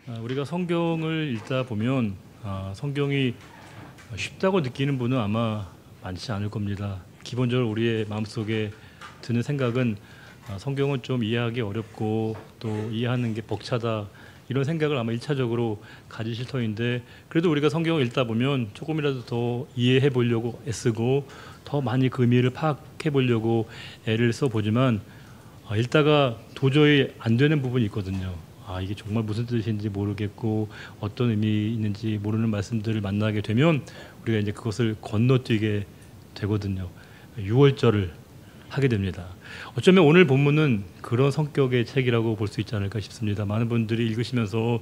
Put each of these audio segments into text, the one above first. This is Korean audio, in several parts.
우리가 성경을 읽다 보면 성경이 쉽다고 느끼는 분은 아마 많지 않을 겁니다. 기본적으로 우리의 마음속에 드는 생각은 성경은 좀 이해하기 어렵고 또 이해하는 게 벅차다, 이런 생각을 아마 1차적으로 가지실 터인데, 그래도 우리가 성경을 읽다 보면 조금이라도 더 이해해 보려고 애쓰고 더 많이 그 의미를 파악해 보려고 애를 써보지만 읽다가 도저히 안 되는 부분이 있거든요. 이게 정말 무슨 뜻인지 모르겠고 어떤 의미 있는지 모르는 말씀들을 만나게 되면 우리가 이제 그것을 건너뛰게 되거든요. 유월절을 하게 됩니다. 어쩌면 오늘 본문은 그런 성격의 책이라고 볼 수 있지 않을까 싶습니다. 많은 분들이 읽으시면서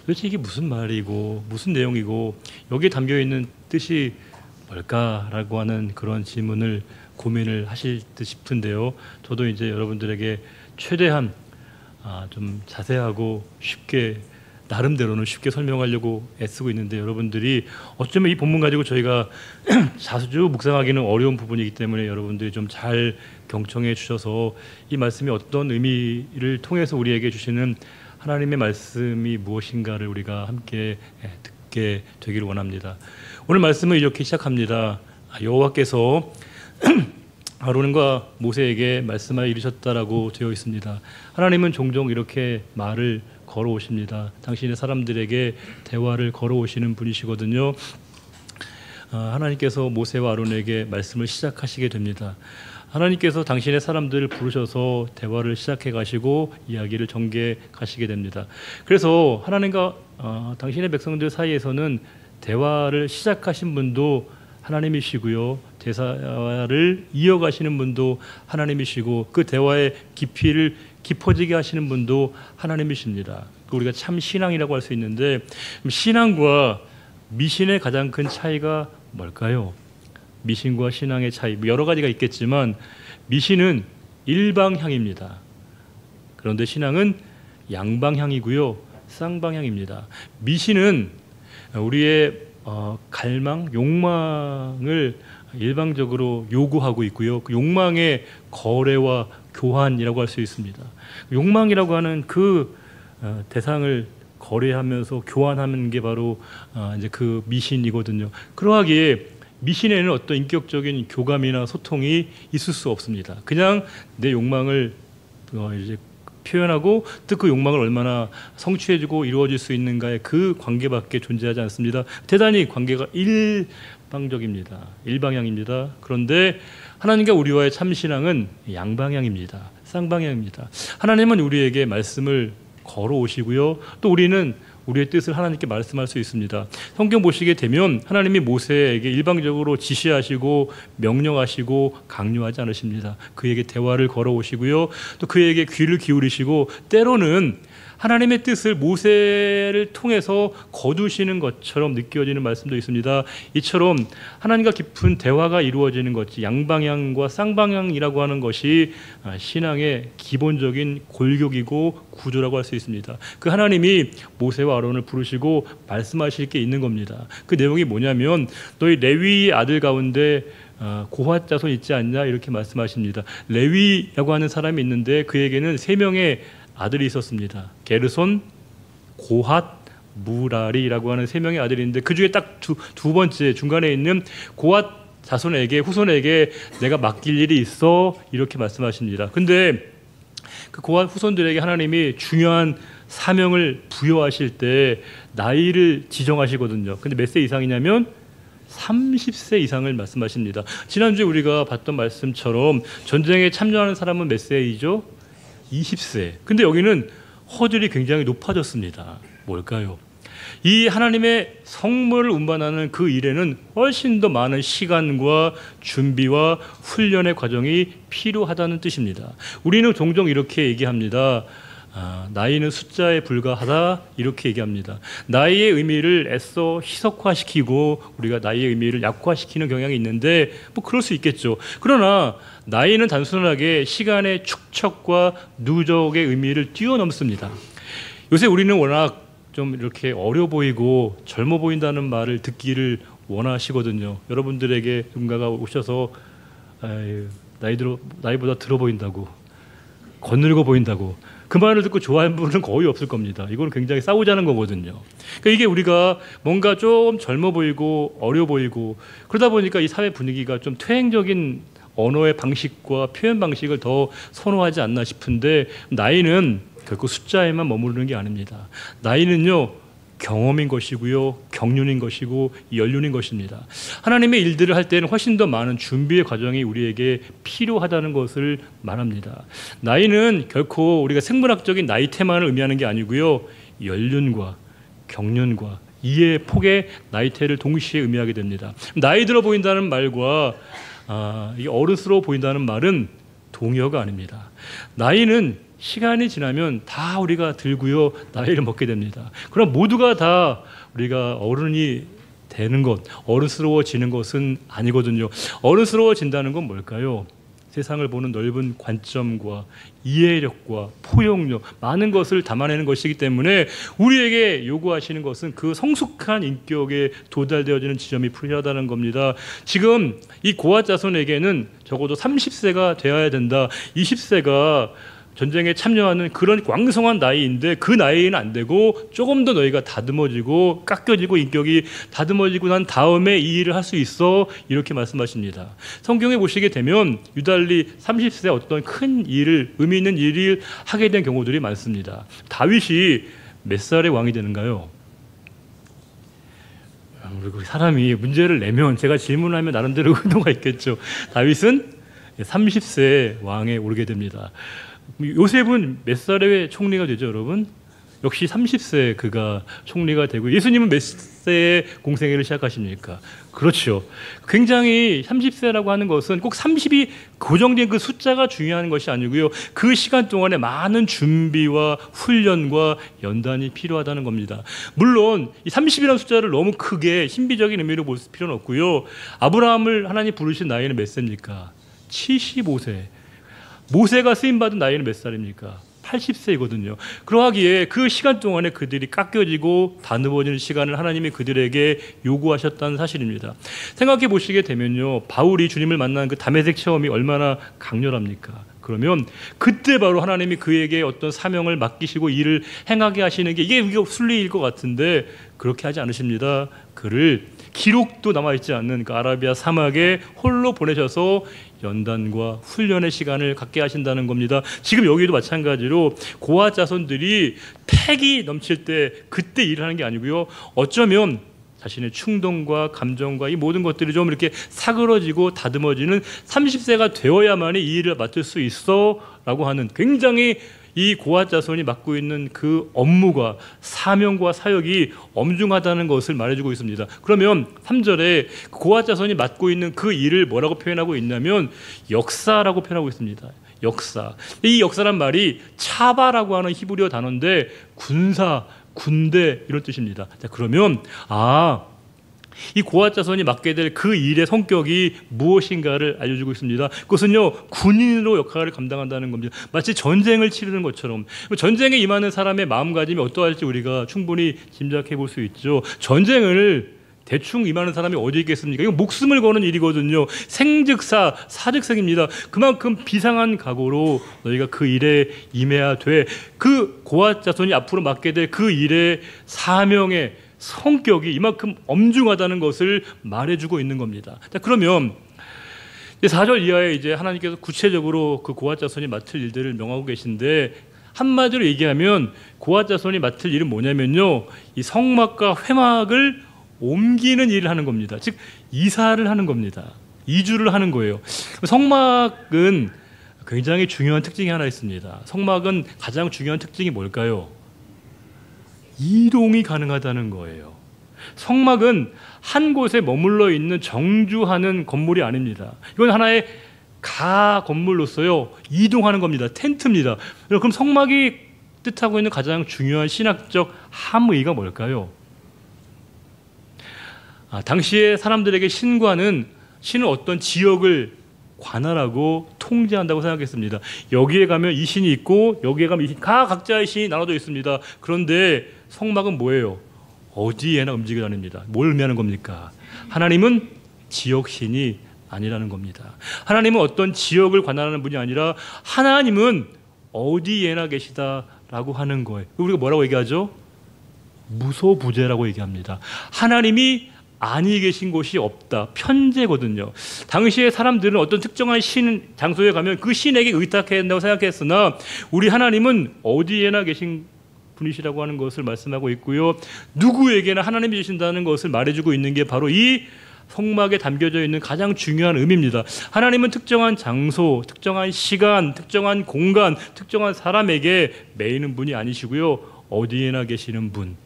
도대체 이게 무슨 말이고 무슨 내용이고 여기에 담겨있는 뜻이 뭘까라고 하는 그런 질문을 고민을 하실 듯 싶은데요. 저도 이제 여러분들에게 최대한 좀 자세하고 쉽게, 나름대로는 쉽게 설명하려고 애쓰고 있는데, 여러분들이 어쩌면 이 본문 가지고 저희가 자주 묵상하기는 어려운 부분이기 때문에 여러분들이 좀 잘 경청해 주셔서 이 말씀이 어떤 의미를 통해서 우리에게 주시는 하나님의 말씀이 무엇인가를 우리가 함께 듣게 되기를 원합니다. 오늘 말씀을 이렇게 시작합니다. 여호와께서 아론과 모세에게 말씀하여 이르셨다라고 되어 있습니다. 하나님은 종종 이렇게 말을 걸어오십니다. 당신의 사람들에게 대화를 걸어오시는 분이시거든요. 하나님께서 모세와 아론에게 말씀을 시작하시게 됩니다. 하나님께서 당신의 사람들을 부르셔서 대화를 시작해 가시고 이야기를 전개 가시게 됩니다. 그래서 하나님과 당신의 백성들 사이에서는 대화를 시작하신 분도 하나님이시고요, 대화를 이어가시는 분도 하나님이시고 그 대화의 깊이를 깊어지게 하시는 분도 하나님이십니다. 우리가 참 신앙이라고 할 수 있는데, 신앙과 미신의 가장 큰 차이가 뭘까요? 미신과 신앙의 차이, 여러 가지가 있겠지만 미신은 일방향입니다. 그런데 신앙은 양방향이고요, 쌍방향입니다. 미신은 우리의 갈망, 욕망을 일방적으로 요구하고 있고요, 그 욕망의 거래와 교환이라고 할 수 있습니다. 욕망이라고 하는 그 대상을 거래하면서 교환하는 게 바로 이제 그 미신이거든요. 그러하기에 미신에는 어떤 인격적인 교감이나 소통이 있을 수 없습니다. 그냥 내 욕망을 이제 표현하고 또 그 욕망을 얼마나 성취해주고 이루어질 수 있는가의 그 관계밖에 존재하지 않습니다. 대단히 관계가 일방적입니다. 일방향입니다. 그런데 하나님과 우리와의 참신앙은 양방향입니다. 쌍방향입니다. 하나님은 우리에게 말씀을 걸어오시고요, 또 우리는 우리의 뜻을 하나님께 말씀할 수 있습니다. 성경 보시게 되면 하나님이 모세에게 일방적으로 지시하시고 명령하시고 강요하지 않으십니다. 그에게 대화를 걸어오시고요, 또 그에게 귀를 기울이시고 때로는 하나님의 뜻을 모세를 통해서 거두시는 것처럼 느껴지는 말씀도 있습니다. 이처럼 하나님과 깊은 대화가 이루어지는 것이, 양방향과 쌍방향이라고 하는 것이 신앙의 기본적인 골격이고 구조라고 할 수 있습니다. 그 하나님이 모세와 아론을 부르시고 말씀하실 게 있는 겁니다. 그 내용이 뭐냐면, 너희 레위의 아들 가운데 고핫 자손 있지 않냐, 이렇게 말씀하십니다. 레위라고 하는 사람이 있는데 그에게는 3명의 아들이 있었습니다. 게르손, 고핫, 무라리라고 하는 3명의 아들이 있는데 그 중에 딱 두 번째 중간에 있는 고핫 자손에게, 후손에게 내가 맡길 일이 있어, 이렇게 말씀하십니다. 근데 그 고핫 후손들에게 하나님이 중요한 사명을 부여하실 때 나이를 지정하시거든요. 근데 몇 세 이상이냐면 30세 이상을 말씀하십니다. 지난주에 우리가 봤던 말씀처럼 전쟁에 참여하는 사람은 몇 세이죠? 20세. 근데 여기는 허들이 굉장히 높아졌습니다. 뭘까요? 이 하나님의 성물을 운반하는 그 일에는 훨씬 더 많은 시간과 준비와 훈련의 과정이 필요하다는 뜻입니다. 우리는 종종 이렇게 얘기합니다. 나이는 숫자에 불과하다, 이렇게 얘기합니다. 나이의 의미를 애써 희석화시키고 우리가 나이의 의미를 약화시키는 경향이 있는데 뭐 그럴 수 있겠죠. 그러나 나이는 단순하게 시간의 축적과 누적의 의미를 뛰어넘습니다. 요새 우리는 워낙 좀 이렇게 어려 보이고 젊어 보인다는 말을 듣기를 원하시거든요. 여러분들에게 누군가가 오셔서 나이보다 들어 보인다고, 거늘고 보인다고. 그 말을 듣고 좋아하는 분은 거의 없을 겁니다. 이건 굉장히 싸우자는 거거든요. 그러니까 이게 우리가 뭔가 좀 젊어 보이고 어려 보이고 그러다 보니까 이 사회 분위기가 좀 퇴행적인 언어의 방식과 표현 방식을 더 선호하지 않나 싶은데, 나이는 결코 숫자에만 머무르는 게 아닙니다. 나이는요, 경험인 것이고요, 경륜인 것이고 연륜인 것입니다. 하나님의 일들을 할 때는 훨씬 더 많은 준비의 과정이 우리에게 필요하다는 것을 말합니다. 나이는 결코 우리가 생물학적인 나이테만을 의미하는 게 아니고요, 연륜과 경륜과 이해의 폭의 나이테를 동시에 의미하게 됩니다. 나이 들어 보인다는 말과 이게 어른스러워 보인다는 말은 동의어가 아닙니다. 나이는 시간이 지나면 다 우리가 들고요, 나이를 먹게 됩니다. 그럼 모두가 다 우리가 어른이 되는 것, 어른스러워지는 것은 아니거든요. 어른스러워진다는 건 뭘까요? 세상을 보는 넓은 관점과 이해력과 포용력, 많은 것을 담아내는 것이기 때문에 우리에게 요구하시는 것은 그 성숙한 인격에 도달되어지는 지점이 필요하다는 겁니다. 지금 이 고아 자손에게는 적어도 30세가 되어야 된다. 20세가 전쟁에 참여하는 그런 왕성한 나이인데 그 나이는 안 되고 조금 더 너희가 다듬어지고 깎여지고 인격이 다듬어지고 난 다음에 이 일을 할 수 있어, 이렇게 말씀하십니다. 성경에 보시게 되면 유달리 30세 어떤 큰 일을, 의미 있는 일을 하게 된 경우들이 많습니다. 다윗이 몇 살의 왕이 되는가요? 사람이 문제를 내면 제가 질문하면 나름대로 의도가 있겠죠. 다윗은 30세 왕에 오르게 됩니다. 요셉은 몇 살에 총리가 되죠, 여러분? 역시 30세 그가 총리가 되고, 예수님은 몇 세에 공생애를 시작하십니까? 그렇죠. 굉장히 30세라고 하는 것은 꼭 30이 고정된 그 숫자가 중요한 것이 아니고요, 그 시간 동안에 많은 준비와 훈련과 연단이 필요하다는 겁니다. 물론 이 30이라는 숫자를 너무 크게 신비적인 의미로 볼 필요는 없고요. 아브라함을 하나님 부르신 나이는 몇 세입니까? 75세. 모세가 쓰임받은 나이는 몇 살입니까? 80세이거든요. 그러하기에 그 시간 동안에 그들이 깎여지고 다듬어지는 시간을 하나님이 그들에게 요구하셨다는 사실입니다. 생각해 보시게 되면요, 바울이 주님을 만난 그 다메섹 체험이 얼마나 강렬합니까? 그러면 그때 바로 하나님이 그에게 어떤 사명을 맡기시고 일을 행하게 하시는 게 이게 순리일 것 같은데 그렇게 하지 않으십니다. 그를 기록도 남아있지 않는 그 아라비아 사막에 홀로 보내셔서 연단과 훈련의 시간을 갖게 하신다는 겁니다. 지금 여기도 마찬가지로 고아 자손들이 패기 넘칠 때 그때 일을 하는 게 아니고요, 어쩌면 자신의 충동과 감정과 이 모든 것들이 좀 이렇게 사그러지고 다듬어지는 30세가 되어야만이 이 일을 맡을 수 있어 라고 하는, 굉장히 이 고아 자손이 맡고 있는 그 업무가 사명과 사역이 엄중하다는 것을 말해주고 있습니다. 그러면 3절에 고아 자손이 맡고 있는 그 일을 뭐라고 표현하고 있냐면 역사라고 표현하고 있습니다. 역사. 이 역사란 말이 차바라고 하는 히브리어 단어인데 군사, 군대 이런 뜻입니다. 자, 그러면 이 고아 자손이 맡게 될 그 일의 성격이 무엇인가를 알려주고 있습니다. 그것은요, 군인으로 역할을 감당한다는 겁니다. 마치 전쟁을 치르는 것처럼. 전쟁에 임하는 사람의 마음가짐이 어떠할지 우리가 충분히 짐작해 볼 수 있죠. 전쟁을 대충 임하는 사람이 어디 있겠습니까? 이거 목숨을 거는 일이거든요. 생즉사, 사즉생입니다. 그만큼 비상한 각오로 너희가 그 일에 임해야 돼. 그 고아 자손이 앞으로 맡게 될 그 일의 사명의 성격이 이만큼 엄중하다는 것을 말해주고 있는 겁니다. 자, 그러면 4절 이하에 이제 하나님께서 구체적으로 그 고아 자손이 맡을 일들을 명하고 계신데, 한마디로 얘기하면 고아 자손이 맡을 일은 뭐냐면요, 이 성막과 회막을 옮기는 일을 하는 겁니다. 즉 이사를 하는 겁니다. 이주를 하는 거예요. 성막은 굉장히 중요한 특징이 하나 있습니다. 성막은 가장 중요한 특징이 뭘까요? 이동이 가능하다는 거예요. 성막은 한 곳에 머물러 있는 정주하는 건물이 아닙니다. 이건 하나의 건물로서요, 이동하는 겁니다. 텐트입니다. 그럼 성막이 뜻하고 있는 가장 중요한 신학적 함의가 뭘까요? 당시에 사람들에게 신은 어떤 지역을 관할하고 통제한다고 생각했습니다. 여기에 가면 이 신이 있고 여기에 가면 이 신, 각자의 신이 나눠져 있습니다. 그런데 성막은 뭐예요? 어디에나 움직여 다닙니다. 뭘 의미하는 겁니까? 하나님은 지역신이 아니라는 겁니다. 하나님은 어떤 지역을 관할하는 분이 아니라 하나님은 어디에나 계시다라고 하는 거예요. 우리가 뭐라고 얘기하죠? 무소부재라고 얘기합니다. 하나님이 아니 계신 곳이 없다. 편재거든요. 당시에 사람들은 어떤 특정한 장소에 가면 그 신에게 의탁해야 한다고 생각했으나 우리 하나님은 어디에나 계신 분이시라고 하는 것을 말씀하고 있고요. 누구에게나 하나님이 주신다는 것을 말해주고 있는 게 바로 이 성막에 담겨져 있는 가장 중요한 의미입니다. 하나님은 특정한 장소, 특정한 시간, 특정한 공간, 특정한 사람에게 매이는 분이 아니시고요. 어디에나 계시는 분,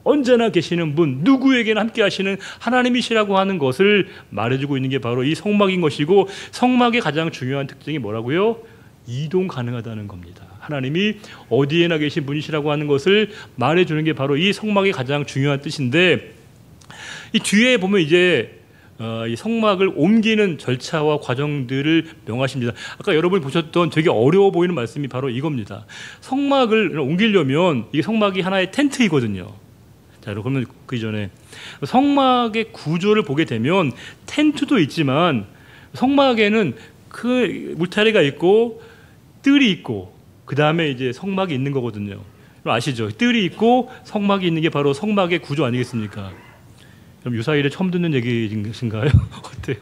언제나 계시는 분, 누구에게나 함께 하시는 하나님이시라고 하는 것을 말해주고 있는 게 바로 이 성막인 것이고, 성막의 가장 중요한 특징이 뭐라고요? 이동 가능하다는 겁니다. 하나님이 어디에나 계신 분이시라고 하는 것을 말해주는 게 바로 이 성막의 가장 중요한 뜻인데, 이 뒤에 보면 이제 이 성막을 옮기는 절차와 과정들을 명하십니다. 아까 여러분이 보셨던 되게 어려워 보이는 말씀이 바로 이겁니다. 성막을 옮기려면 이게 성막이 하나의 텐트이거든요. 자, 그러면 그 이전에 성막의 구조를 보게 되면 텐트도 있지만 성막에는 그 울타리가 있고 뜰이 있고 그 다음에 이제 성막이 있는 거거든요. 아시죠? 뜰이 있고 성막이 있는 게 바로 성막의 구조 아니겠습니까? 그럼 유사일에 처음 듣는 얘기신가요? 어때요?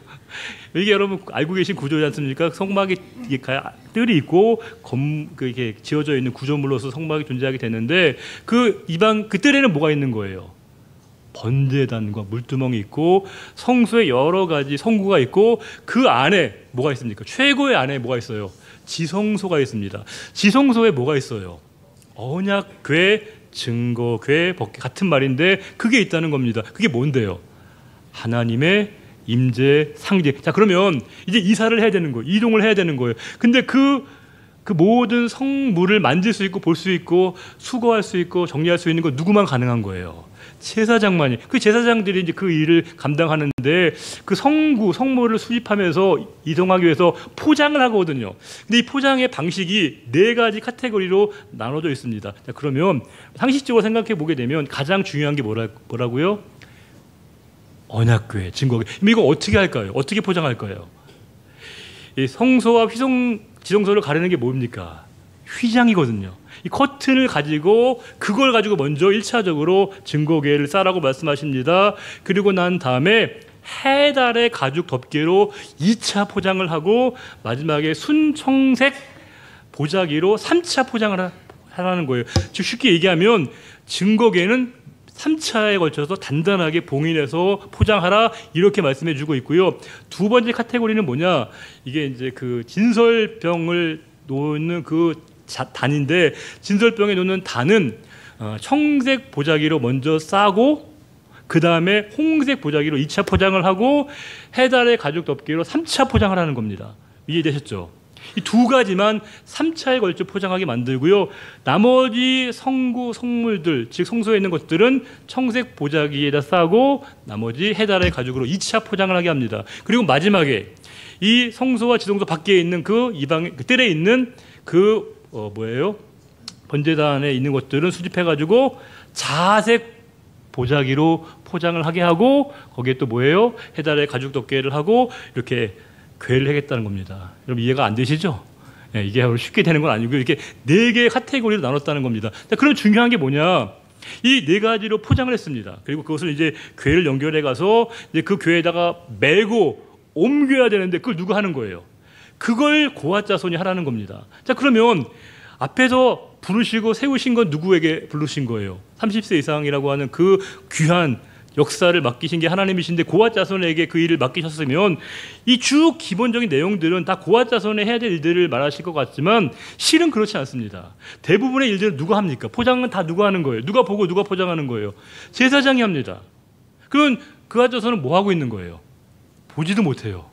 이게 여러분 알고 계신 구조지 않습니까? 성막이 뜰이 있고 이게 지어져 있는 구조물로서 성막이 존재하게 되는데 그 뜰에는 뭐가 있는 거예요? 번제단과 물두멍이 있고 성소에 여러 가지 성구가 있고 그 안에 뭐가 있습니까? 최고의 안에 뭐가 있어요? 지성소가 있습니다. 지성소에 뭐가 있어요? 언약궤, 증거궤, 법궤 같은 말인데 그게 있다는 겁니다. 그게 뭔데요? 하나님의 임재, 상제. 자, 그러면 이제 이사를 해야 되는 거예요. 이동을 해야 되는 거예요. 근데 그 모든 성물을 만질 수 있고 볼 수 있고 수거할 수 있고 정리할 수 있는 거 누구만 가능한 거예요? 제사장만이. 그 제사장들이 이제 그 일을 감당하는데 그 성물을 수집하면서 이동하기 위해서 포장을 하거든요. 근데 이 포장의 방식이 4가지 카테고리로 나눠져 있습니다. 자, 그러면 상식적으로 생각해 보게 되면 가장 중요한 게 뭐라고요? 언약궤, 증거궤. 이거 어떻게 할까요? 어떻게 포장할까요? 이 성소와 지성소를 가리는 게 뭡니까? 휘장이거든요. 이 커튼을 가지고 그걸 가지고 먼저 1차적으로 증거궤를 싸라고 말씀하십니다. 그리고 난 다음에 해달의 가죽 덮개로 2차 포장을 하고 마지막에 순청색 보자기로 3차 포장을 하라는 거예요. 즉 쉽게 얘기하면 증거궤는 3차에 걸쳐서 단단하게 봉인해서 포장하라 이렇게 말씀해 주고 있고요. 두 번째 카테고리는 뭐냐? 이게 이제 그 진설병을 놓는 그 단인데 진설병에 놓는 단은 청색 보자기로 먼저 싸고 그 다음에 홍색 보자기로 2차 포장을 하고 해달의 가죽 덮개로 3차 포장을 하는 겁니다. 이해되셨죠? 이 2가지만 3차에 걸쳐 포장하게 만들고요. 나머지 성물들, 즉 성소에 있는 것들은 청색 보자기에다 싸고 나머지 해달의 가죽으로 2차 포장을 하게 합니다. 그리고 마지막에 이 성소와 지성소 밖에 있는 그 뜰에 있는 번제단에 있는 것들은 수집해가지고 자색 보자기로 포장을 하게 하고 거기에 또 뭐예요? 해달의 가죽 덮개를 하고 이렇게 궤를 하겠다는 겁니다. 여러분 이해가 안 되시죠? 네, 이게 쉽게 되는 건 아니고 이렇게 4개의 카테고리로 나눴다는 겁니다. 그럼 중요한 게 뭐냐? 이 4가지로 포장을 했습니다. 그리고 그것을 이제 궤를 연결해 가서 이제 그 궤에다가 메고 옮겨야 되는데 그걸 누가 하는 거예요? 그걸 고앗 자손이 하라는 겁니다. 자, 그러면 앞에서 부르시고 세우신 건 누구에게 부르신 거예요? 30세 이상이라고 하는 그 귀한 역사를 맡기신 게 하나님이신데 고앗 자손에게 그 일을 맡기셨으면 이 쭉 기본적인 내용들은 다 고앗 자손에 해야 될 일들을 말하실 것 같지만 실은 그렇지 않습니다. 대부분의 일들은 누가 합니까? 포장은 다 누가 하는 거예요? 누가 보고 누가 포장하는 거예요? 제사장이 합니다. 그러면 고앗 자손은 뭐 하고 있는 거예요? 보지도 못해요.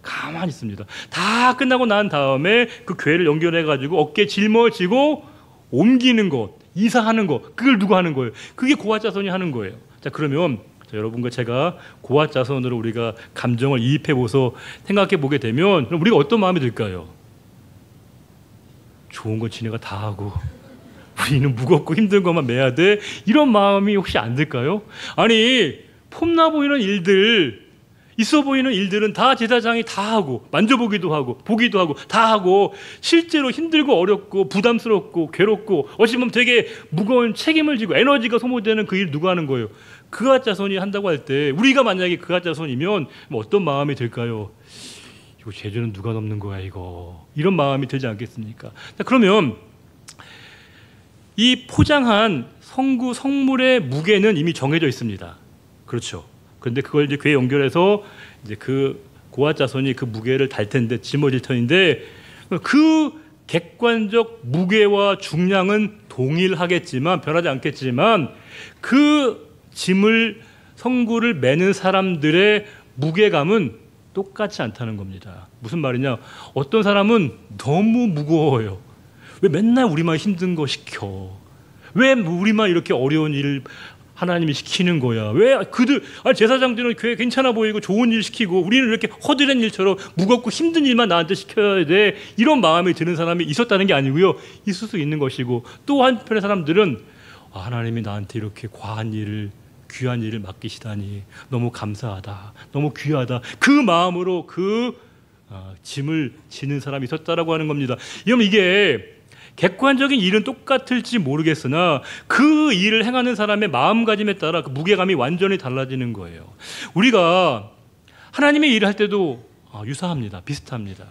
가만히 있습니다. 다 끝나고 난 다음에 그 궤를 연결해가지고 어깨에 짊어지고 옮기는 것, 이사하는 것, 그걸 누가 하는 거예요? 그게 고앗 자손이 하는 거예요. 자, 그러면 여러분과 제가 고앗 자손으로 우리가 감정을 이입해보서 생각해 보게 되면 우리가 어떤 마음이 들까요? 좋은 건 지네가 다 하고 우리는 무겁고 힘든 것만 매야 돼? 이런 마음이 혹시 안 들까요? 아니 폼나 보이는 일들 있어 보이는 일들은 다 제사장이 다 하고 만져보기도 하고 보기도 하고 다 하고 실제로 힘들고 어렵고 부담스럽고 괴롭고 어찌 보면 되게 무거운 책임을 지고 에너지가 소모되는 그 일 누가 하는 거예요? 그앗 자손이 한다고 할 때 우리가 만약에 그앗 자손이면 어떤 마음이 들까요? 이거 죄주는 누가 넘는 거야 이거, 이런 마음이 들지 않겠습니까? 자, 그러면 이 포장한 성구 성물의 무게는 이미 정해져 있습니다. 그렇죠. 그런데 그걸 이제 귀에 연결해서 이제 그 고앗 자손이 그 무게를 달 텐데, 짊어질 터인데, 그 객관적 무게와 중량은 동일하겠지만 변하지 않겠지만 그 짐을 성구를 매는 사람들의 무게감은 똑같지 않다는 겁니다. 무슨 말이냐? 어떤 사람은 너무 무거워요. 왜 맨날 우리만 힘든 거 시켜? 왜 우리만 이렇게 어려운 일을 하나님이 시키는 거야? 왜 그들, 제사장들은 교회 괜찮아 보이고 좋은 일 시키고 우리는 이렇게 허드렛 일처럼 무겁고 힘든 일만 나한테 시켜야 돼? 이런 마음이 드는 사람이 있었다는 게 아니고요, 있을 수 있는 것이고, 또 한편의 사람들은 하나님이 나한테 이렇게 과한 일을, 귀한 일을 맡기시다니 너무 감사하다, 너무 귀하다, 그 마음으로 그 짐을 지는 사람이 있었다라고 하는 겁니다. 그럼 이게 객관적인 일은 똑같을지 모르겠으나 그 일을 행하는 사람의 마음가짐에 따라 그 무게감이 완전히 달라지는 거예요. 우리가 하나님의 일을 할 때도 유사합니다. 비슷합니다.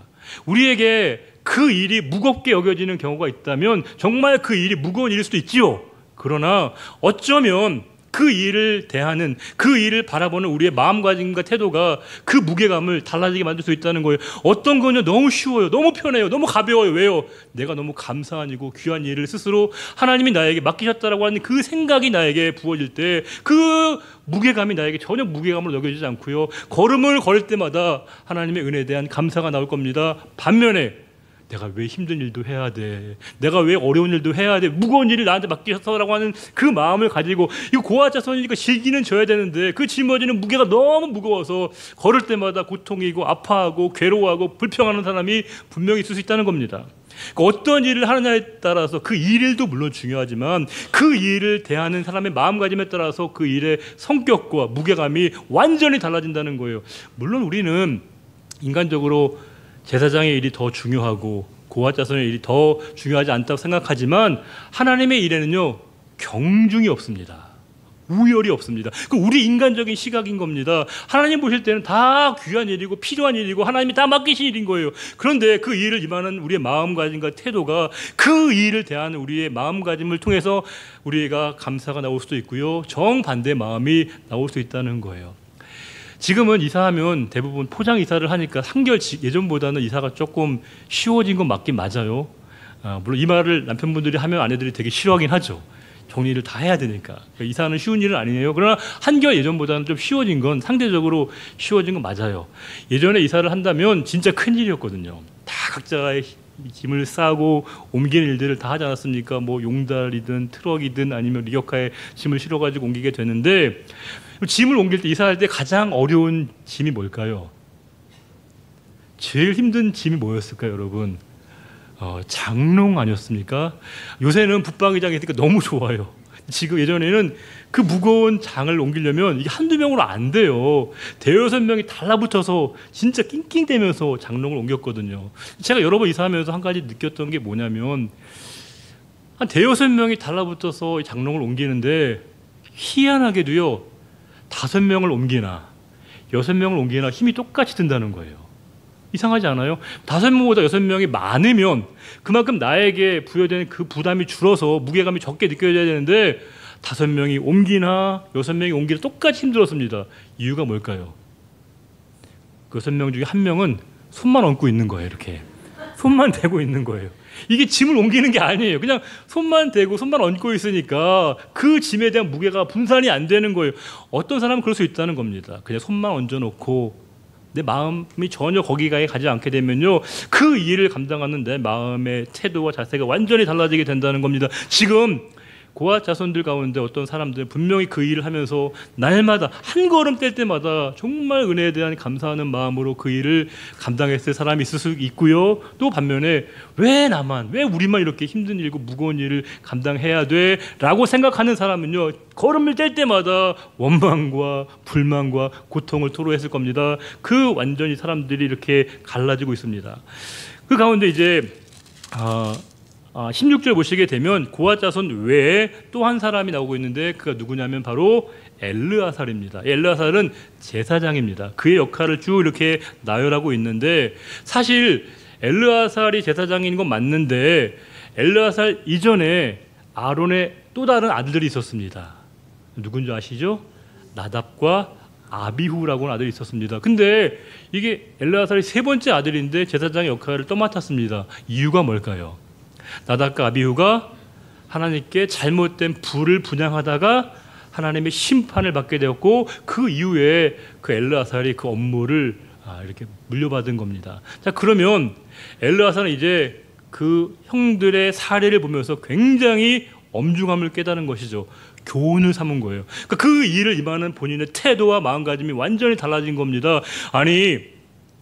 우리에게 그 일이 무겁게 여겨지는 경우가 있다면 정말 그 일이 무거운 일일 수도 있지요. 그러나 어쩌면 그 일을 대하는, 그 일을 바라보는 우리의 마음가짐과 태도가 그 무게감을 달라지게 만들 수 있다는 거예요. 어떤 건요, 너무 쉬워요, 너무 편해요, 너무 가벼워요. 왜요? 내가 너무 감사한 일이고 귀한 일을 스스로 하나님이 나에게 맡기셨다라고 하는 그 생각이 나에게 부어질 때 그 무게감이 나에게 전혀 무게감으로 여겨지지 않고요, 걸음을 걸을 때마다 하나님의 은혜에 대한 감사가 나올 겁니다. 반면에 내가 왜 힘든 일도 해야 돼? 내가 왜 어려운 일도 해야 돼? 무거운 일을 나한테 맡기셨어라고 하는 그 마음을 가지고, 이거 고앗 자손이니까 질기는 져야 되는데 그 짊어지는 무게가 너무 무거워서 걸을 때마다 고통이고 아파하고 괴로워하고 불평하는 사람이 분명히 있을 수 있다는 겁니다. 그러니까 어떤 일을 하느냐에 따라서 그 일도 물론 중요하지만 그 일을 대하는 사람의 마음가짐에 따라서 그 일의 성격과 무게감이 완전히 달라진다는 거예요. 물론 우리는 인간적으로 제사장의 일이 더 중요하고 고앗 자손의 일이 더 중요하지 않다고 생각하지만 하나님의 일에는요, 경중이 없습니다. 우열이 없습니다. 그 우리 인간적인 시각인 겁니다. 하나님 보실 때는 다 귀한 일이고 필요한 일이고 하나님이 다 맡기신 일인 거예요. 그런데 그 일을 임하는 우리의 마음가짐과 태도가, 그 일을 대하는 우리의 마음가짐을 통해서 우리가 감사가 나올 수도 있고요, 정반대의 마음이 나올 수 있다는 거예요. 지금은 이사하면 대부분 포장 이사를 하니까 한결 예전보다는 이사가 조금 쉬워진 건 맞긴 맞아요. 물론 이 말을 남편분들이 하면 아내들이 되게 싫어하긴 하죠. 정리를 다 해야 되니까. 이사는 쉬운 일은 아니에요. 그러나 한결 예전보다는 좀 쉬워진 건, 상대적으로 쉬워진 건 맞아요. 예전에 이사를 한다면 진짜 큰일이었거든요. 다 각자의 짐을 싸고 옮기는 일들을 다 하지 않았습니까? 뭐 용달이든 트럭이든 아니면 리어카에 짐을 실어가지고 옮기게 되는데, 짐을 옮길 때, 이사할 때 가장 어려운 짐이 뭘까요? 제일 힘든 짐이 뭐였을까요, 여러분? 장롱 아니었습니까? 요새는 붙박이장이 있으니까 너무 좋아요. 지금 예전에는 그 무거운 장을 옮기려면 이게 한두 명으로 안 돼요. 대여섯 명이 달라붙어서 진짜 낑낑대면서 장롱을 옮겼거든요. 제가 여러 번 이사하면서 한 가지 느꼈던 게 뭐냐면, 한 대여섯 명이 달라붙어서 장롱을 옮기는데 희한하게도요, 5명을 옮기나 6명을 옮기나 힘이 똑같이 든다는 거예요. 이상하지 않아요? 5명보다 6명이 많으면 그만큼 나에게 부여되는 그 부담이 줄어서 무게감이 적게 느껴져야 되는데 5명이 옮기나 6명이 옮기나 똑같이 힘들었습니다. 이유가 뭘까요? 그 6명 중에 1명은 손만 얹고 있는 거예요. 이렇게 손만 대고 있는 거예요. 이게 짐을 옮기는 게 아니에요. 그냥 손만 대고 손만 얹고 있으니까 그 짐에 대한 무게가 분산이 안 되는 거예요. 어떤 사람은 그럴 수 있다는 겁니다. 그냥 손만 얹어놓고 내 마음이 전혀 거기에 가지 않게 되면요, 그 일을 감당하는 내 마음의 태도와 자세가 완전히 달라지게 된다는 겁니다. 지금 고앗 자손들 가운데 어떤 사람들 분명히 그 일을 하면서 날마다 한 걸음 뗄 때마다 정말 은혜에 대한 감사하는 마음으로 그 일을 감당했을 사람이 있을 수 있고요. 또 반면에 왜 나만, 왜 우리만 이렇게 힘든 일이고 무거운 일을 감당해야 돼? 라고 생각하는 사람은요, 걸음을 뗄 때마다 원망과 불만과 고통을 토로했을 겁니다. 그 완전히 사람들이 이렇게 갈라지고 있습니다. 그 가운데 이제 16절 보시게 되면 고앗 자손 외에 또 한 사람이 나오고 있는데 그가 누구냐면 바로 엘르아살입니다. 엘르아살은 제사장입니다. 그의 역할을 쭉 이렇게 나열하고 있는데, 사실 엘르아살이 제사장인 건 맞는데 엘르아살 이전에 아론의 또 다른 아들들이 있었습니다. 누군지 아시죠? 나답과 아비후라고 하는 아들이 있었습니다. 근데 이게 엘르아살이 세 번째 아들인데 제사장의 역할을 떠맡았습니다. 이유가 뭘까요? 나답과 아비후가 하나님께 잘못된 불을 분향하다가 하나님의 심판을 받게 되었고, 그 이후에 그 엘르아살이 그 업무를 이렇게 물려받은 겁니다. 자, 그러면 엘르아살은 이제 그 형들의 사례를 보면서 굉장히 엄중함을 깨달은 것이죠. 교훈을 삼은 거예요. 그러니까 그 일을 임하는 본인의 태도와 마음가짐이 완전히 달라진 겁니다. 아니,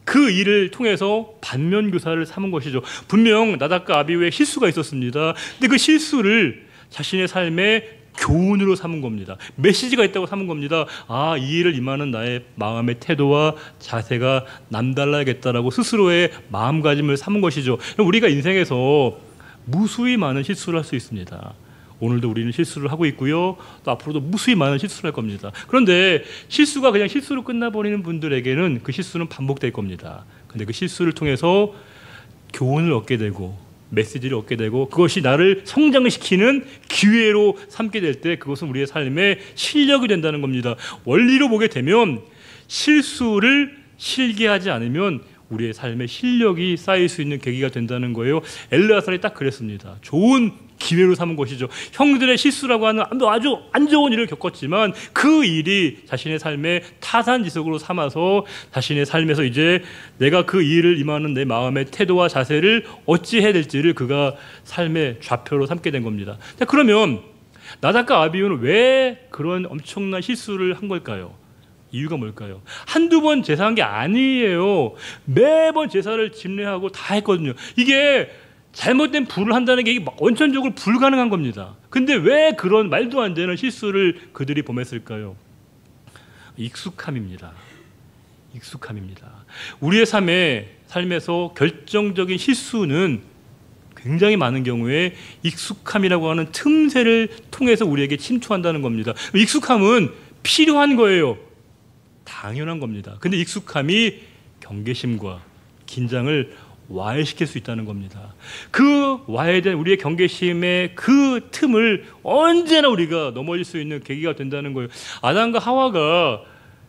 그 일을 통해서 반면교사를 삼은 것이죠. 분명 나답과 아비후의 실수가 있었습니다. 근데 그 실수를 자신의 삶의 교훈으로 삼은 겁니다. 메시지가 있다고 삼은 겁니다. 아, 이 일을 임하는 나의 마음의 태도와 자세가 남달라야겠다라고 스스로의 마음가짐을 삼은 것이죠. 우리가 인생에서 무수히 많은 실수를 할 수 있습니다. 오늘도 우리는 실수를 하고 있고요. 또 앞으로도 무수히 많은 실수를 할 겁니다. 그런데 실수가 그냥 실수로 끝나버리는 분들에게는 그 실수는 반복될 겁니다. 근데 그 실수를 통해서 교훈을 얻게 되고 메시지를 얻게 되고 그것이 나를 성장시키는 기회로 삼게 될 때 그것은 우리의 삶의 실력이 된다는 겁니다. 원리로 보게 되면 실수를 실기하지 않으면 우리의 삶의 실력이 쌓일 수 있는 계기가 된다는 거예요. 엘르아살이 딱 그랬습니다. 좋은 기회로 삼은 것이죠. 형들의 실수라고 하는 아주 안 좋은 일을 겪었지만 그 일이 자신의 삶의 타산지석으로 삼아서 자신의 삶에서 이제 내가 그 일을 임하는 내 마음의 태도와 자세를 어찌해야 될지를 그가 삶의 좌표로 삼게 된 겁니다. 자, 그러면 나답과 아비후는 왜 그런 엄청난 실수를 한 걸까요? 이유가 뭘까요? 한두 번 제사한 게 아니에요. 매번 제사를 집례하고 다 했거든요. 이게 잘못된 불을 한다는 게 원천적으로 불가능한 겁니다. 근데 왜 그런 말도 안 되는 실수를 그들이 범했을까요? 익숙함입니다. 익숙함입니다. 우리의 삶에서 결정적인 실수는 굉장히 많은 경우에 익숙함이라고 하는 틈새를 통해서 우리에게 침투한다는 겁니다. 익숙함은 필요한 거예요. 당연한 겁니다. 근데 익숙함이 경계심과 긴장을 와해시킬 수 있다는 겁니다. 그 와해된 우리의 경계심의 그 틈을 언제나 우리가 넘어질 수 있는 계기가 된다는 거예요. 아담과 하와가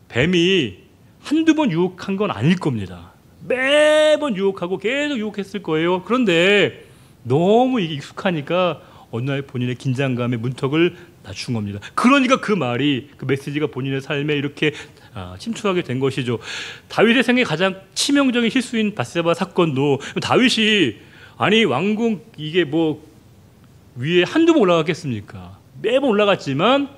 뱀이 한두 번 유혹한 건 아닐 겁니다. 매번 유혹하고 계속 유혹했을 거예요. 그런데 너무 이게 익숙하니까 어느 날 본인의 긴장감의 문턱을 낮춘 겁니다. 그러니까 그 말이, 그 메시지가 본인의 삶에 이렇게 침투하게 된 것이죠. 다윗의 생애 가장 치명적인 실수인 밧세바 사건도 다윗이 왕궁 이게 위에 한두 번 올라갔겠습니까? 매번 올라갔지만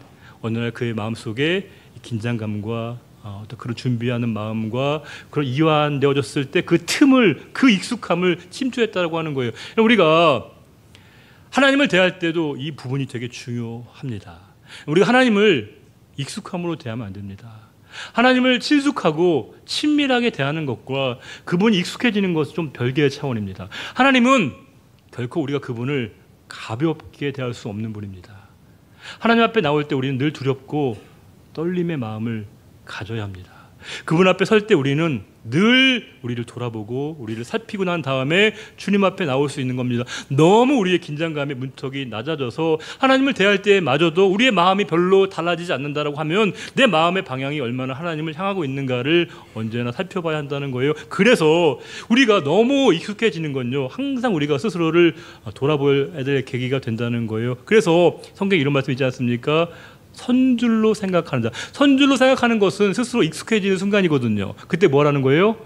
어느 날 그의 마음속에 긴장감과 어떤 그런 준비하는 마음과 그런 이완되어졌을 때 그 틈을, 그 익숙함을 침투했다고 하는 거예요. 우리가 하나님을 대할 때도 이 부분이 되게 중요합니다. 우리가 하나님을 익숙함으로 대하면 안 됩니다. 하나님을 친숙하고 친밀하게 대하는 것과 그분이 익숙해지는 것은 좀 별개의 차원입니다. 하나님은 결코 우리가 그분을 가볍게 대할 수 없는 분입니다. 하나님 앞에 나올 때 우리는 늘 두렵고 떨림의 마음을 가져야 합니다. 그분 앞에 설 때 우리는 늘 우리를 돌아보고 우리를 살피고 난 다음에 주님 앞에 나올 수 있는 겁니다. 너무 우리의 긴장감의 문턱이 낮아져서 하나님을 대할 때마저도 우리의 마음이 별로 달라지지 않는다라고 하면 내 마음의 방향이 얼마나 하나님을 향하고 있는가를 언제나 살펴봐야 한다는 거예요. 그래서 우리가 너무 익숙해지는 건요, 항상 우리가 스스로를 돌아보아야 될 계기가 된다는 거예요. 그래서 성경에 이런 말씀 있지 않습니까? 선줄로 생각한다. 선줄로 생각하는 것은 스스로 익숙해지는 순간이거든요. 그때 뭐라는 거예요?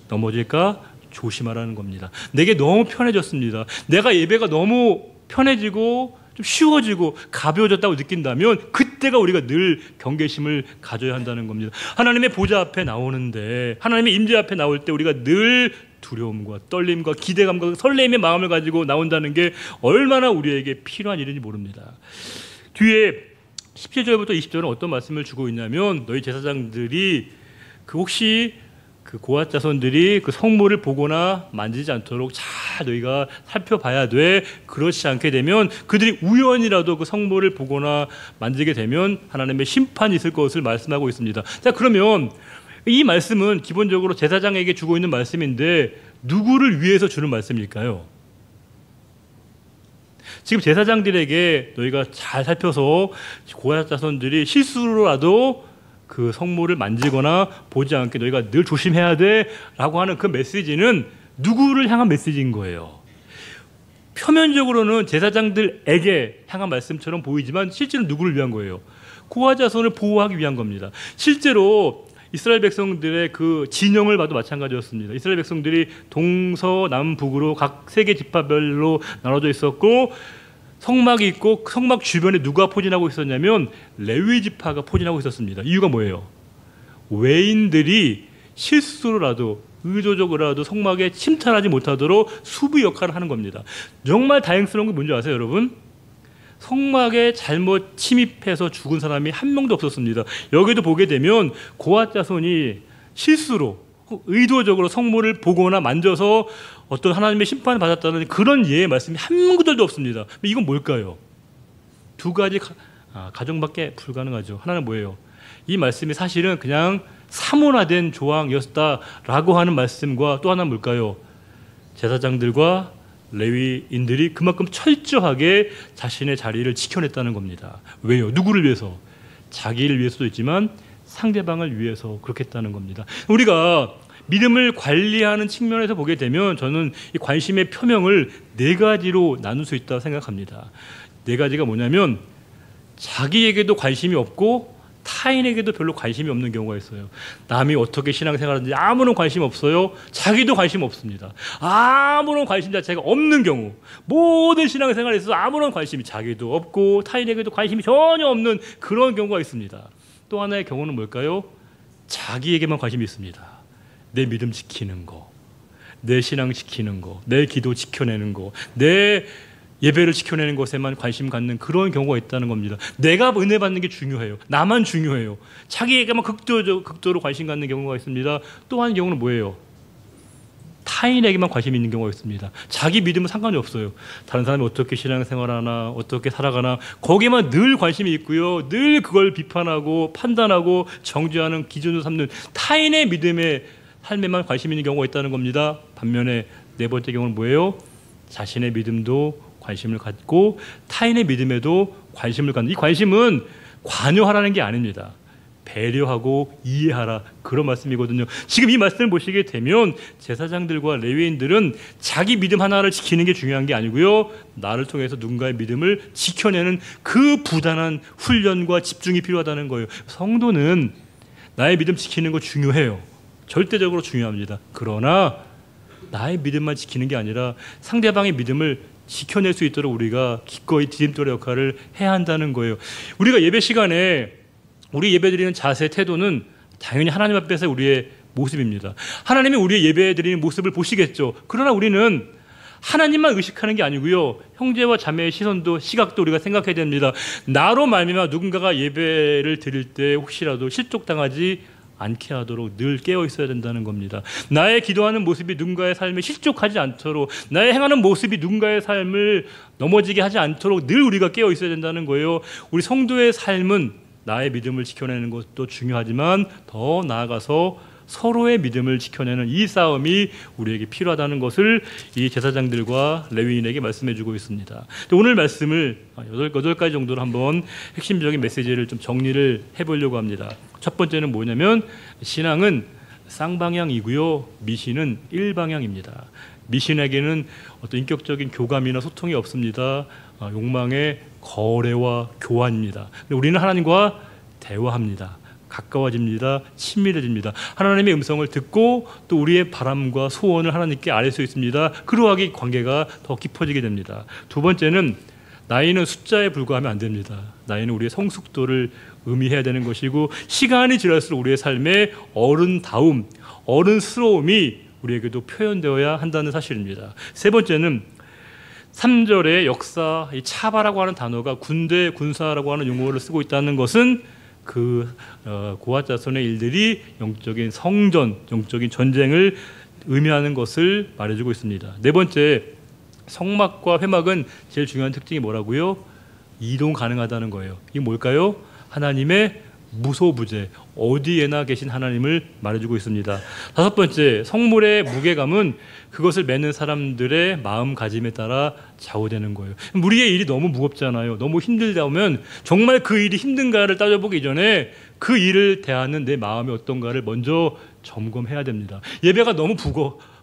넘어질까 조심하라는 겁니다. 내게 너무 편해졌습니다. 내가 예배가 너무 편해지고 좀 쉬워지고 가벼워졌다고 느낀다면 그때가 우리가 늘 경계심을 가져야 한다는 겁니다. 하나님의 보좌 앞에 나오는데, 하나님의 임재 앞에 나올 때 우리가 늘 두려움과 떨림과 기대감과 설렘의 마음을 가지고 나온다는 게 얼마나 우리에게 필요한 일인지 모릅니다. 뒤에 17절부터 20절은 어떤 말씀을 주고 있냐면, 너희 제사장들이 혹시 그 고앗 자손들이 그 성물을 보거나 만지지 않도록 잘 너희가 살펴봐야 돼. 그렇지 않게 되면 그들이 우연이라도 그 성물을 보거나 만지게 되면 하나님의 심판이 있을 것을 말씀하고 있습니다. 자, 그러면 이 말씀은 기본적으로 제사장에게 주고 있는 말씀인데 누구를 위해서 주는 말씀일까요? 지금 제사장들에게 너희가 잘 살펴서 고앗 자손들이 실수로라도 그 성물을 만지거나 보지 않게 너희가 늘 조심해야 돼 라고 하는 그 메시지는 누구를 향한 메시지인 거예요. 표면적으로는 제사장들에게 향한 말씀처럼 보이지만 실제로 누구를 위한 거예요? 고앗 자손을 보호하기 위한 겁니다. 실제로 이스라엘 백성들의 그 진영을 봐도 마찬가지였습니다. 이스라엘 백성들이 동서남북으로 각 세계 지파별로 나눠져 있었고, 성막이 있고 성막 주변에 누가 포진하고 있었냐면 레위 지파가 포진하고 있었습니다. 이유가 뭐예요? 외인들이 실수로라도 의도적으로라도 성막에 침탈하지 못하도록 수비 역할을 하는 겁니다. 정말 다행스러운 게 뭔지 아세요, 여러분? 성막에 잘못 침입해서 죽은 사람이 한 명도 없었습니다. 여기도 보게 되면 고앗 자손이 실수로 의도적으로 성물을 보거나 만져서 어떤 하나님의 심판을 받았다는 그런 예의 말씀이 한 구절도 없습니다. 이건 뭘까요? 두 가지 가정밖에 불가능하죠. 하나는 뭐예요? 이 말씀이 사실은 그냥 사문화된 조항이었다라고 하는 말씀과, 또 하나는 뭘까요? 제사장들과 레위인들이 그만큼 철저하게 자신의 자리를 지켜냈다는 겁니다. 왜요? 누구를 위해서? 자기를 위해서도 있지만 상대방을 위해서 그렇게 했다는 겁니다. 우리가 믿음을 관리하는 측면에서 보게 되면 저는 이 관심의 표명을 네 가지로 나눌 수 있다고 생각합니다. 네 가지가 뭐냐면, 자기에게도 관심이 없고 타인에게도 별로 관심이 없는 경우가 있어요. 남이 어떻게 신앙생활하는지 아무런 관심 없어요. 자기도 관심 없습니다. 아무런 관심 자체가 없는 경우, 모든 신앙생활에 있어서 아무런 관심이 자기도 없고 타인에게도 관심이 전혀 없는 그런 경우가 있습니다. 또 하나의 경우는 뭘까요? 자기에게만 관심이 있습니다. 내 믿음 지키는 거, 내 신앙 지키는 거, 내 기도 지켜내는 거, 내 예배를 지켜내는 것에만 관심 갖는 그런 경우가 있다는 겁니다. 내가 은혜 받는 게 중요해요. 나만 중요해요. 자기에게만 극도로 관심 갖는 경우가 있습니다. 또 한 경우는 뭐예요? 타인에게만 관심이 있는 경우가 있습니다. 자기 믿음은 상관이 없어요. 다른 사람이 어떻게 신앙생활하나, 어떻게 살아가나 거기에만 늘 관심이 있고요. 늘 그걸 비판하고 판단하고 정죄하는 기준으로 삼는 타인의 믿음의 삶에만 관심 있는 경우가 있다는 겁니다. 반면에 네 번째 경우는 뭐예요? 자신의 믿음도 관심을 갖고 타인의 믿음에도 관심을 갖는, 이 관심은 관여하라는 게 아닙니다. 배려하고 이해하라, 그런 말씀이거든요. 지금 이 말씀을 보시게 되면 제사장들과 레위인들은 자기 믿음 하나를 지키는 게 중요한 게 아니고요, 나를 통해서 누군가의 믿음을 지켜내는 그 부단한 훈련과 집중이 필요하다는 거예요. 성도는 나의 믿음 지키는 거 중요해요. 절대적으로 중요합니다. 그러나 나의 믿음만 지키는 게 아니라 상대방의 믿음을 지켜낼 수 있도록 우리가 기꺼이 디딤돌의 역할을 해야 한다는 거예요. 우리가 예배 시간에 우리 예배드리는 자세, 태도는 당연히 하나님 앞에서 우리의 모습입니다. 하나님이 우리의 예배드리는 모습을 보시겠죠. 그러나 우리는 하나님만 의식하는 게 아니고요, 형제와 자매의 시선도, 시각도 우리가 생각해야 됩니다. 나로 말미암아 누군가가 예배를 드릴 때 혹시라도 실족당하지 않게 하도록 늘 깨어 있어야 된다는 겁니다. 나의 기도하는 모습이 누군가의 삶에 실족하지 않도록, 나의 행하는 모습이 누군가의 삶을 넘어지게 하지 않도록 늘 우리가 깨어 있어야 된다는 거예요. 우리 성도의 삶은 나의 믿음을 지켜내는 것도 중요하지만 더 나아가서 서로의 믿음을 지켜내는 이 싸움이 우리에게 필요하다는 것을 이 제사장들과 레위인에게 말씀해 주고 있습니다. 오늘 말씀을 8가지 정도로 한번 핵심적인 메시지를 좀 정리를 해보려고 합니다. 첫 번째는 뭐냐면, 신앙은 쌍방향이고요, 미신은 일방향입니다. 미신에게는 어떤 인격적인 교감이나 소통이 없습니다. 욕망의 거래와 교환입니다. 우리는 하나님과 대화합니다. 가까워집니다. 친밀해집니다. 하나님의 음성을 듣고 또 우리의 바람과 소원을 하나님께 아뢰 수 있습니다. 그러하기 관계가 더 깊어지게 됩니다. 두 번째는 나이는 숫자에 불과하면 안 됩니다. 나이는 우리의 성숙도를 의미해야 되는 것이고, 시간이 지날수록 우리의 삶의 어른다움, 어른스러움이 우리에게도 표현되어야 한다는 사실입니다. 세 번째는 3절의 역사, 이 차바라고 하는 단어가 군대, 군사라고 하는 용어를 쓰고 있다는 것은 고앗 자손의 일들이 영적인 성전, 영적인 전쟁을 의미하는 것을 말해주고 있습니다. 네 번째, 성막과 회막은 제일 중요한 특징이 뭐라고요? 이동 가능하다는 거예요. 이게 뭘까요? 하나님의 무소부재, 어디에나 계신 하나님을 말해주고 있습니다. 다섯 번째, 성물의 무게감은 그것을 매는 사람들의 마음가짐에 따라 좌우되는 거예요. 우리의 일이 너무 무겁잖아요. 너무 힘들다 보면 정말 그 일이 힘든가를 따져보기 전에 그 일을 대하는 내 마음이 어떤가를 먼저 점검해야 됩니다. 예배가 너무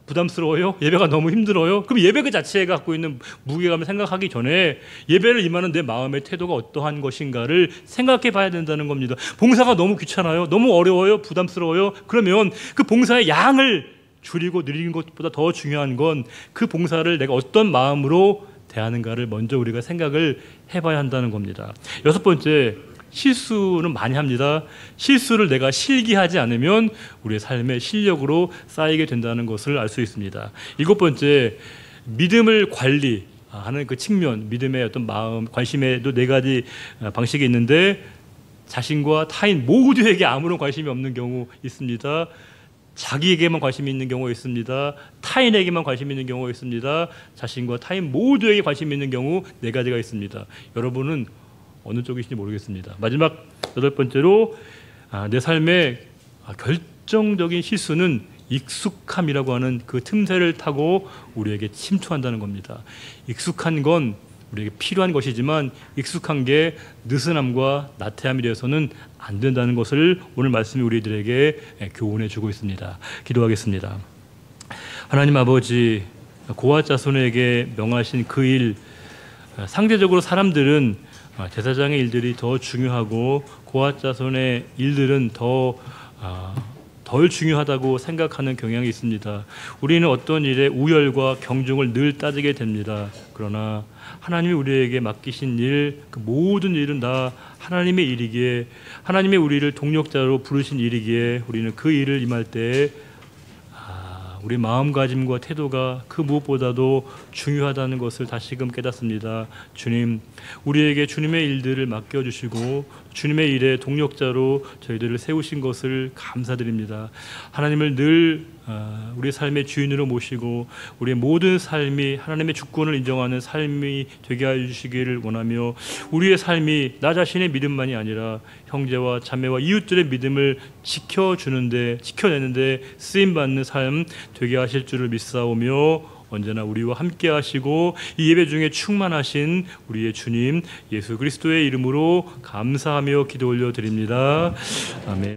부담스러워요? 예배가 너무 힘들어요? 그럼 예배 그 자체가 갖고 있는 무게감을 생각하기 전에 예배를 임하는 내 마음의 태도가 어떠한 것인가를 생각해 봐야 된다는 겁니다. 봉사가 너무 귀찮아요? 너무 어려워요? 부담스러워요? 그러면 그 봉사의 양을 줄이고 늘리는 것보다 더 중요한 건 그 봉사를 내가 어떤 마음으로 대하는가를 먼저 우리가 생각을 해봐야 한다는 겁니다. 여섯 번째, 실수는 많이 합니다. 실수를 내가 실기하지 않으면 우리의 삶의 실력으로 쌓이게 된다는 것을 알 수 있습니다. 일곱 번째, 믿음을 관리하는 그 측면, 믿음의 어떤 마음, 관심에도 네 가지 방식이 있는데, 자신과 타인 모두에게 아무런 관심이 없는 경우 있습니다. 자기에게만 관심이 있는 경우가 있습니다. 타인에게만 관심이 있는 경우가 있습니다. 자신과 타인 모두에게 관심이 있는 경우 네 가지가 있습니다. 여러분은 어느 쪽이신지 모르겠습니다. 마지막 여덟 번째로, 내 삶의 결정적인 실수는 익숙함이라고 하는 그 틈새를 타고 우리에게 침투한다는 겁니다. 익숙한 건 우리에게 필요한 것이지만 익숙한 게 느슨함과 나태함이 되어서는 안 된다는 것을 오늘 말씀이 우리들에게 교훈해 주고 있습니다. 기도하겠습니다. 하나님 아버지, 고앗 자손에게 명하신 그 일, 상대적으로 사람들은 제사장의 일들이 더 중요하고 고앗 자손의 일들은 덜 중요하다고 생각하는 경향이 있습니다. 우리는 어떤 일에 우열과 경중을 늘 따지게 됩니다. 그러나 하나님이 우리에게 맡기신 일, 그 모든 일은 다 하나님의 일이기에, 하나님의 우리를 동력자로 부르신 일이기에 우리는 그 일을 임할 때에 우리 마음가짐과 태도가 그 무엇보다도 중요하다는 것을 다시금 깨닫습니다. 주님, 우리에게 주님의 일들을 맡겨주시고 주님의 일의 동력자로 저희들을 세우신 것을 감사드립니다. 하나님을 늘 우리 삶의 주인으로 모시고 우리의 모든 삶이 하나님의 주권을 인정하는 삶이 되게 해주시기를 원하며, 우리의 삶이 나 자신의 믿음만이 아니라 형제와 자매와 이웃들의 믿음을 지켜내는데 쓰임받는 삶 되게 하실 줄을 믿사오며, 언제나 우리와 함께 하시고 이 예배 중에 충만하신 우리의 주님 예수 그리스도의 이름으로 감사하며 기도 올려드립니다. 아멘.